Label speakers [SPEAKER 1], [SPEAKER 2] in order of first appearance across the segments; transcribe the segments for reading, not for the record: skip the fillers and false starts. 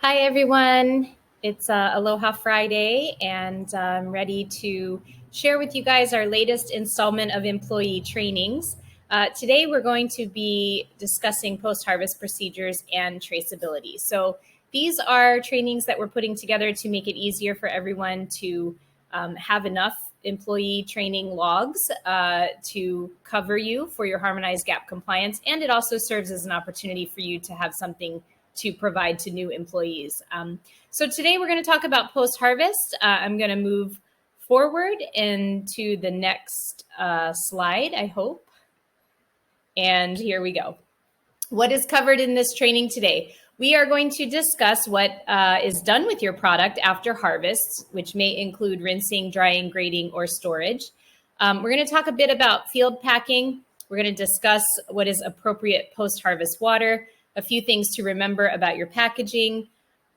[SPEAKER 1] Hi, everyone. It's Aloha Friday, and I'm ready to share with you guys our latest installment of employee trainings. Today, we're going to be discussing post-harvest procedures and traceability. So these are trainings that we're putting together to make it easier for everyone to have enough employee training logs to cover you for your Harmonized Gap compliance, and it also serves as an opportunity for you to have something to provide to new employees. So today we're going to talk about post-harvest. I'm going to move forward into the next slide, I hope. And here we go. What is covered in this training today? We are going to discuss what is done with your product after harvest, which may include rinsing, drying, grading, or storage. We're going to talk a bit about field packing. We're going to discuss what is appropriate post-harvest water, a few things to remember about your packaging.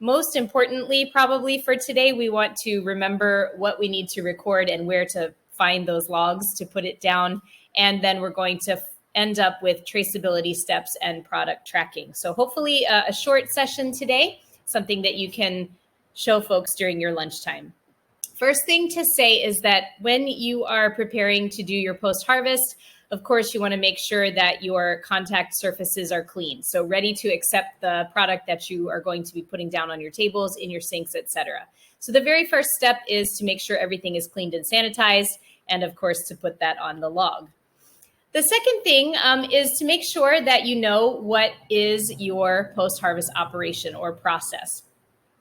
[SPEAKER 1] Most importantly, probably for today, we want to remember what we need to record and where to find those logs to put it down. And then we're going to end up with traceability steps and product tracking. So hopefully a short session today, something that you can show folks during your lunchtime. First thing to say is that when you are preparing to do your post-harvest, of course, you want to make sure that your contact surfaces are clean. So ready to accept the product that you are going to be putting down on your tables, in your sinks, etc. So the very first step is to make sure everything is cleaned and sanitized, and of course, to put that on the log. The second thing is to make sure that you know what is your post-harvest operation or process.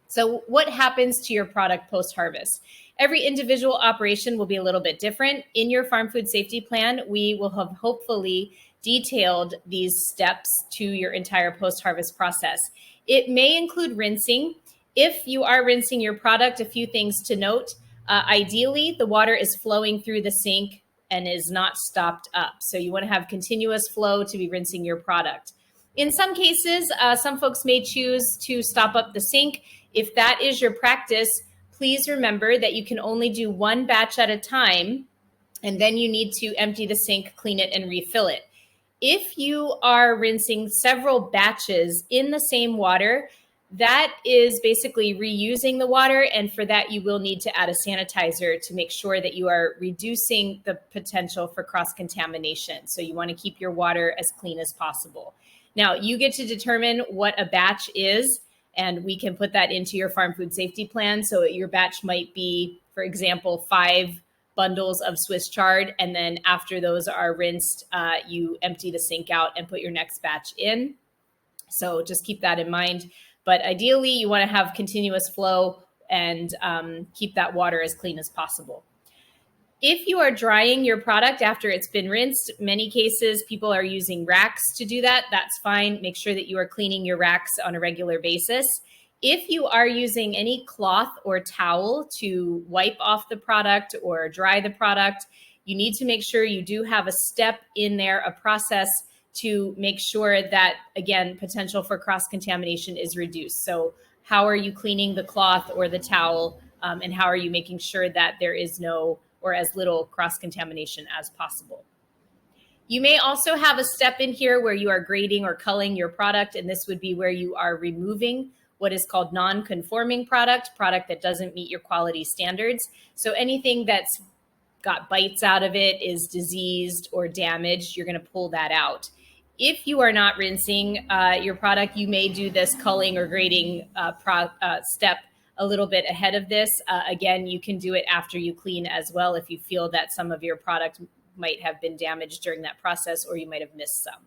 [SPEAKER 1] So what happens to your product post-harvest? Every individual operation will be a little bit different. In your farm food safety plan, we will have hopefully detailed these steps to your entire post-harvest process. It may include rinsing. If you are rinsing your product, a few things to note. Ideally, the water is flowing through the sink and is not stopped up. So you want to have continuous flow to be rinsing your product. In some cases, some folks may choose to stop up the sink. If that is your practice, please remember that you can only do one batch at a time, and then you need to empty the sink, clean it, and refill it. If you are rinsing several batches in the same water, that is basically reusing the water, and for that you will need to add a sanitizer to make sure that you are reducing the potential for cross-contamination. So you want to keep your water as clean as possible. Now, you get to determine what a batch is, and we can put that into your farm food safety plan. So your batch might be, for example, 5 bundles of Swiss chard, and then after those are rinsed, you empty the sink out and put your next batch in. So just keep that in mind. But ideally, you want to have continuous flow and keep that water as clean as possible. If you are drying your product after it's been rinsed, many cases people are using racks to do that. That's fine. Make sure that you are cleaning your racks on a regular basis. If you are using any cloth or towel to wipe off the product or dry the product, you need to make sure you do have a step in there, a process to make sure that, again, potential for cross-contamination is reduced. So how are you cleaning the cloth or the towel, and how are you making sure that there is no or as little cross-contamination as possible? You may also have a step in here where you are grading or culling your product, and this would be where you are removing what is called non-conforming product that doesn't meet your quality standards. So anything that's got bites out of it, is diseased or damaged, you're going to pull that out. If you are not rinsing your product, you may do this culling or grading step a little bit ahead of this. Again, you can do it after you clean as well if you feel that some of your product might have been damaged during that process, or you might have missed some.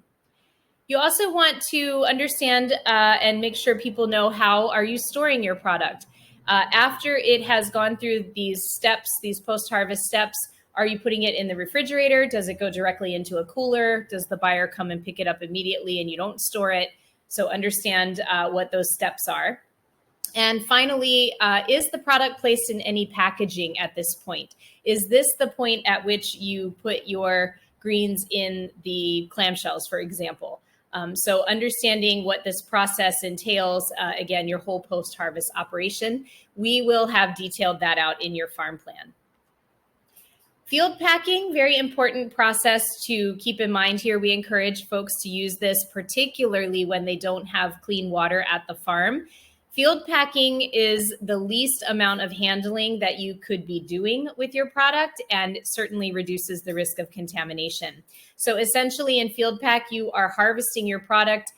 [SPEAKER 1] You also want to understand and make sure people know, how are you storing your product? After it has gone through these steps, these post-harvest steps, are you putting it in the refrigerator? Does it go directly into a cooler? Does the buyer come and pick it up immediately and you don't store it? So understand what those steps are. And finally, is the product placed in any packaging at this point? Is this the point at which you put your greens in the clamshells, for example? So understanding what this process entails, again, your whole post-harvest operation, we will have detailed that out in your farm plan. Field packing, very important process to keep in mind here. We encourage folks to use this, particularly when they don't have clean water at the farm. Field packing is the least amount of handling that you could be doing with your product, and it certainly reduces the risk of contamination. So essentially in field pack, you are harvesting your product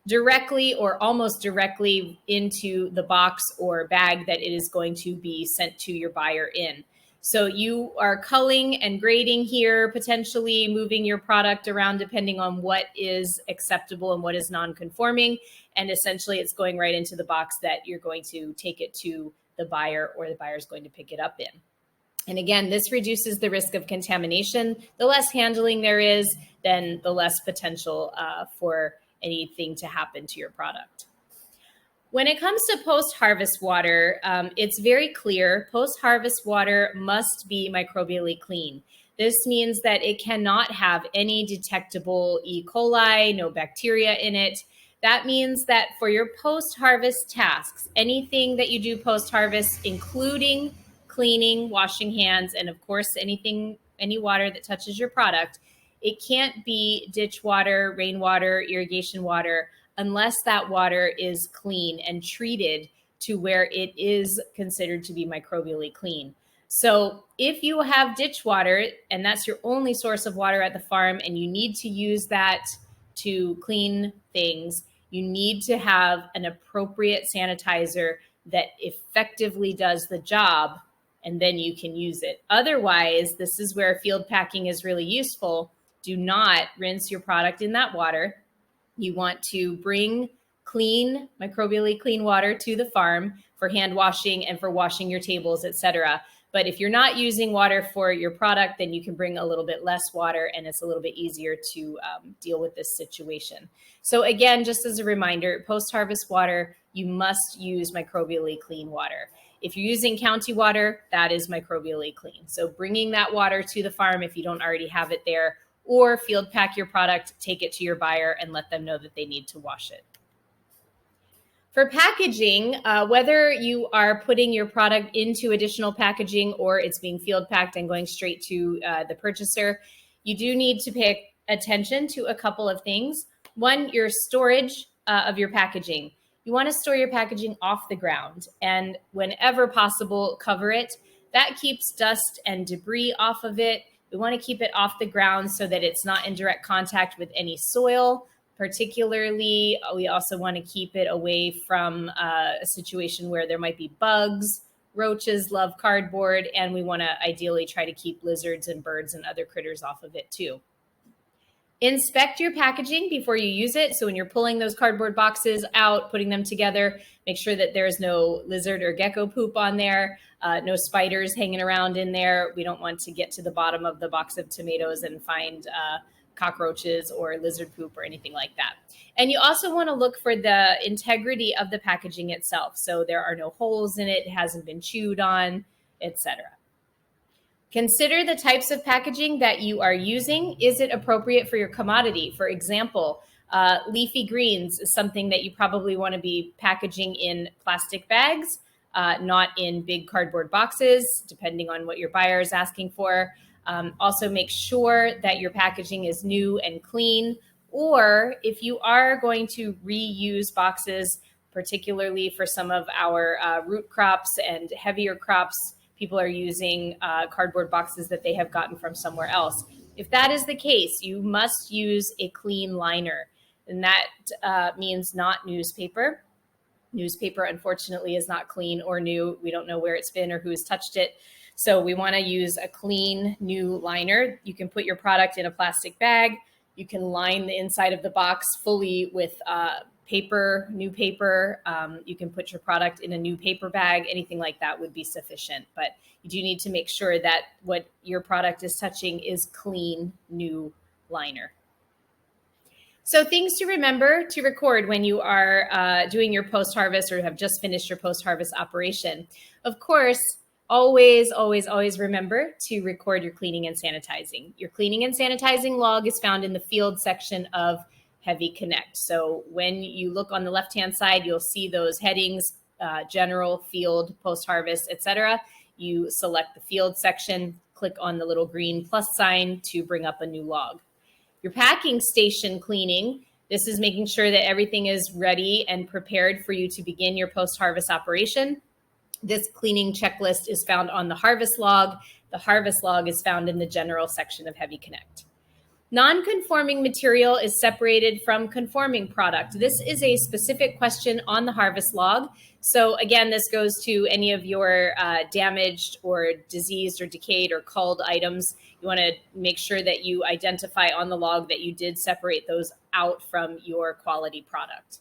[SPEAKER 1] directly or almost directly into the box or bag that it is going to be sent to your buyer in. So you are culling and grading here, potentially moving your product around depending on what is acceptable and what is non-conforming. And essentially it's going right into the box that you're going to take it to the buyer, or the buyer is going to pick it up in. And again, this reduces the risk of contamination. The less handling there is, then the less potential for anything to happen to your product. When it comes to post-harvest water, it's very clear. Post-harvest water must be microbially clean. This means that it cannot have any detectable E. coli, no bacteria in it. That means that for your post-harvest tasks, anything that you do post-harvest, including cleaning, washing hands, and of course, any water that touches your product, it can't be ditch water, rainwater, irrigation water, unless that water is clean and treated to where it is considered to be microbially clean. So if you have ditch water and that's your only source of water at the farm and you need to use that to clean things, you need to have an appropriate sanitizer that effectively does the job, and then you can use it. Otherwise, this is where field packing is really useful. Do not rinse your product in that water. You want to bring clean, microbially clean water to the farm for hand washing and for washing your tables, etc. But if you're not using water for your product, then you can bring a little bit less water, and it's a little bit easier to deal with this situation. So again, just as a reminder, post-harvest water, you must use microbially clean water. If you're using county water, that is microbially clean. So bringing that water to the farm if you don't already have it there, or field pack your product, take it to your buyer and let them know that they need to wash it. For packaging, whether you are putting your product into additional packaging or it's being field packed and going straight to the purchaser, you do need to pay attention to a couple of things. One, your storage of your packaging. You want to store your packaging off the ground, and whenever possible, cover it. That keeps dust and debris off of it. We want to keep it off the ground so that it's not in direct contact with any soil. Particularly, we also want to keep it away from a situation where there might be bugs. Roaches love cardboard, and we want to ideally try to keep lizards and birds and other critters off of it too. Inspect your packaging before you use it. So when you're pulling those cardboard boxes out, putting them together, make sure that there's no lizard or gecko poop on there, no spiders hanging around in there. We don't want to get to the bottom of the box of tomatoes and find cockroaches or lizard poop or anything like that. And you also want to look for the integrity of the packaging itself. So there are no holes in it, it hasn't been chewed on, etc. Consider the types of packaging that you are using. Is it appropriate for your commodity? For example, leafy greens is something that you probably want to be packaging in plastic bags, not in big cardboard boxes, depending on what your buyer is asking for. Also make sure that your packaging is new and clean, or if you are going to reuse boxes, particularly for some of our root crops and heavier crops, people are using cardboard boxes that they have gotten from somewhere else. If that is the case, you must use a clean liner, and that means not newspaper. Newspaper, unfortunately, is not clean or new. We don't know where it's been or who has touched it. So we want to use a clean, new liner. You can put your product in a plastic bag. You can line the inside of the box fully with paper, new paper. You can put your product in a new paper bag. Anything like that would be sufficient. But you do need to make sure that what your product is touching is clean, new liner. So things to remember to record when you are doing your post-harvest or have just finished your post-harvest operation. Of course, always, always, always remember to record your cleaning and sanitizing. Your cleaning and sanitizing log is found in the field section of Heavy Connect. So when you look on the left-hand side, you'll see those headings, general, field, post-harvest, etc. You select the field section, click on the little green plus sign to bring up a new log. Your packing station cleaning, This is making sure that everything is ready and prepared for you to begin your post-harvest operation. This cleaning checklist is found on the harvest log. The harvest log is found in the general section of Heavy Connect. Non-conforming material is separated from conforming product. This is a specific question on the harvest log. So again, this goes to any of your damaged or diseased or decayed or culled items. You want to make sure that you identify on the log that you did separate those out from your quality product.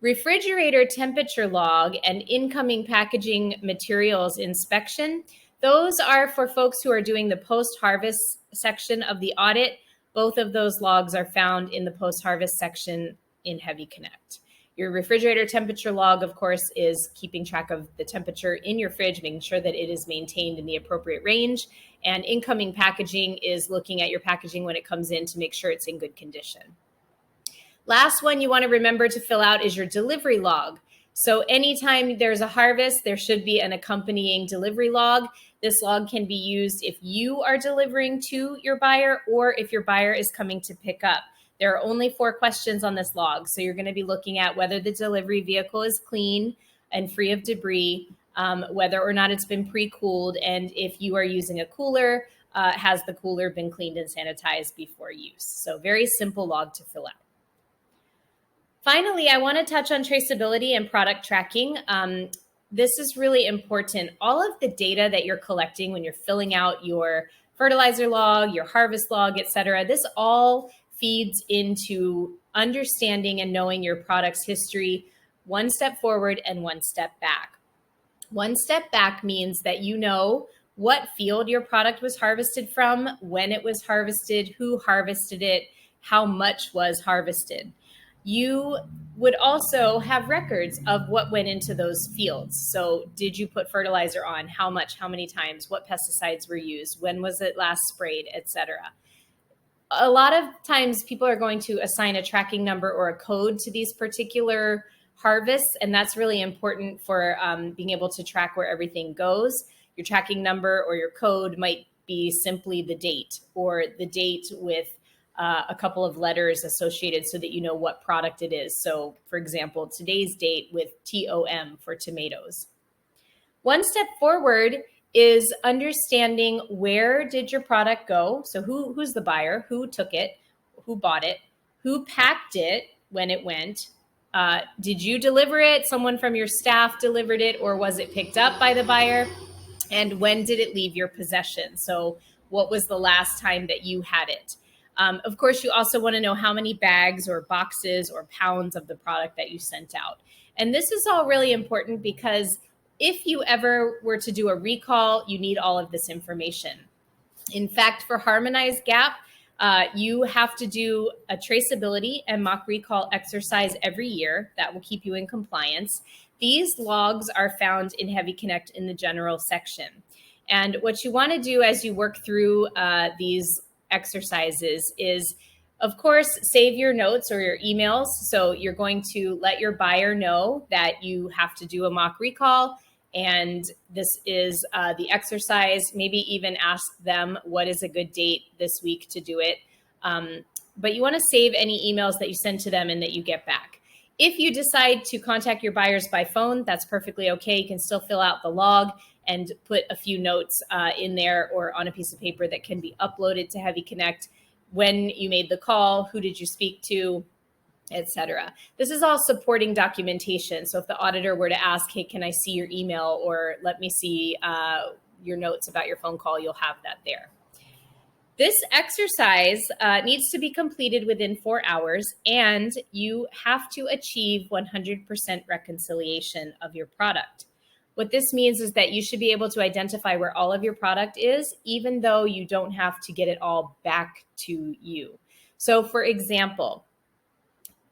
[SPEAKER 1] Refrigerator temperature log and incoming packaging materials inspection. Those are for folks who are doing the post-harvest section of the audit. Both of those logs are found in the post-harvest section in Heavy Connect. Your refrigerator temperature log, of course, is keeping track of the temperature in your fridge, making sure that it is maintained in the appropriate range. And incoming packaging is looking at your packaging when it comes in to make sure it's in good condition. Last one you want to remember to fill out is your delivery log. So anytime there's a harvest, there should be an accompanying delivery log. This log can be used if you are delivering to your buyer or if your buyer is coming to pick up. There are only 4 questions on this log. So you're going to be looking at whether the delivery vehicle is clean and free of debris, whether or not it's been pre-cooled, and if you are using a cooler, has the cooler been cleaned and sanitized before use. So very simple log to fill out. Finally, I want to touch on traceability and product tracking. This is really important. All of the data that you're collecting when you're filling out your fertilizer log, your harvest log, et cetera, this all feeds into understanding and knowing your product's history, one step forward and one step back. One step back means that you know what field your product was harvested from, when it was harvested, who harvested it, how much was harvested. You would also have records of what went into those fields. So did you put fertilizer on? How much? How many times? What pesticides were used? When was it last sprayed, etc. A lot of times people are going to assign a tracking number or a code to these particular harvests, and that's really important for being able to track where everything goes. Your tracking number or your code might be simply the date, or the date with a couple of letters associated so that you know what product it is. So for example, today's date with TOM for tomatoes. One step forward is understanding where did your product go? So who's the buyer? Who took it? Who bought it? Who packed it when it went? Did you deliver it? Someone from your staff delivered it, or was it picked up by the buyer? And when did it leave your possession? So what was the last time that you had it? Of course, you also want to know how many bags or boxes or pounds of the product that you sent out. And this is all really important because if you ever were to do a recall, you need all of this information. In fact, for Harmonized Gap, you have to do a traceability and mock recall exercise every year. That will keep you in compliance. These logs are found in Heavy Connect in the general section. And what you want to do as you work through these exercises is, of course, save your notes or your emails. So you're going to let your buyer know that you have to do a mock recall, and this is the exercise. Maybe even ask them what is a good date this week to do it. But you want to save any emails that you send to them and that you get back. If you decide to contact your buyers by phone, that's perfectly okay. You can still fill out the log and put a few notes in there or on a piece of paper that can be uploaded to Heavy Connect. When you made the call, who did you speak to, etc. This is all supporting documentation. So if the auditor were to ask, hey, can I see your email, or let me see your notes about your phone call, you'll have that there. This exercise needs to be completed within 4 hours, and you have to achieve 100% reconciliation of your product. What this means is that you should be able to identify where all of your product is, even though you don't have to get it all back to you. So for example,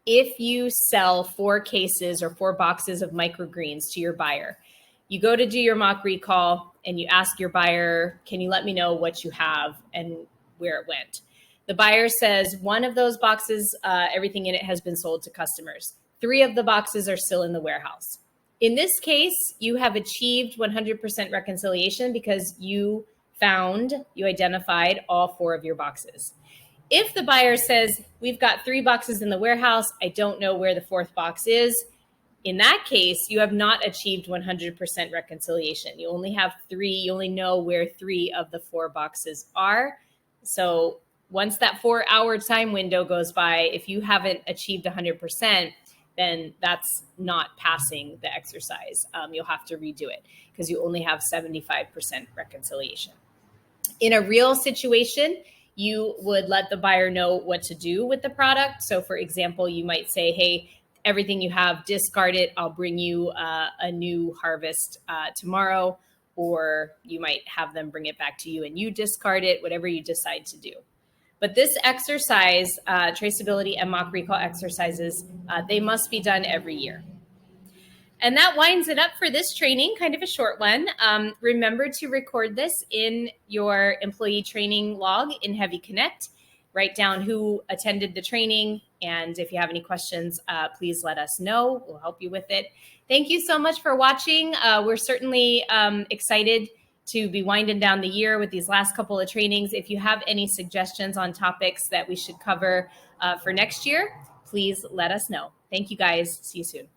[SPEAKER 1] if you sell 4 cases or 4 boxes of microgreens to your buyer, you go to do your mock recall and you ask your buyer, can you let me know what you have and where it went? The buyer says 1 of those boxes, everything in it has been sold to customers. 3 of the boxes are still in the warehouse. In this case, you have achieved 100% reconciliation because you identified all 4 of your boxes. If the buyer says, we've got 3 boxes in the warehouse, I don't know where the 4th box is, in that case, you have not achieved 100% reconciliation. You only have 3, you only know where 3 of the 4 boxes are. So once that 4-hour time window goes by, if you haven't achieved 100%, then that's not passing the exercise. You'll have to redo it because you only have 75% reconciliation. In a real situation, you would let the buyer know what to do with the product. So for example, you might say, hey, everything you have, discard it. I'll bring you a new harvest tomorrow. Or you might have them bring it back to you and you discard it, whatever you decide to do. But this exercise, traceability and mock recall exercises, they must be done every year. And that winds it up for this training, kind of a short one. Remember to record this in your employee training log in Heavy Connect. Write down who attended the training. And if you have any questions, please let us know. We'll help you with it. Thank you so much for watching. We're certainly excited to be winding down the year with these last couple of trainings. If you have any suggestions on topics that we should cover for next year, please let us know. Thank you guys. See you soon.